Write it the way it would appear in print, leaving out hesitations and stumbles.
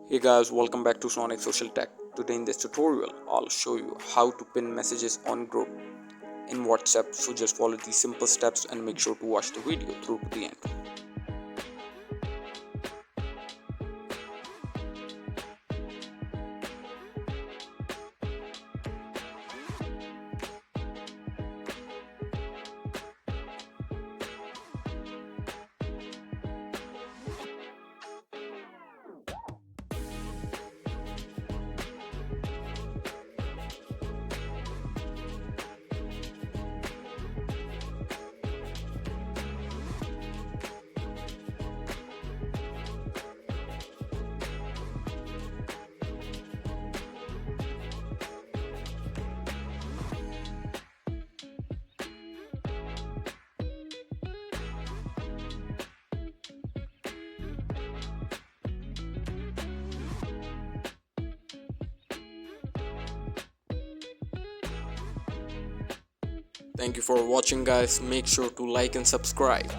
Hey guys, welcome back to Sonic Social Tech. Today in this tutorial, I'll show you how to pin messages on group in WhatsApp. So just follow these simple steps and make sure to watch the video through to the end. Thank you for watching guys. Make sure to like and subscribe.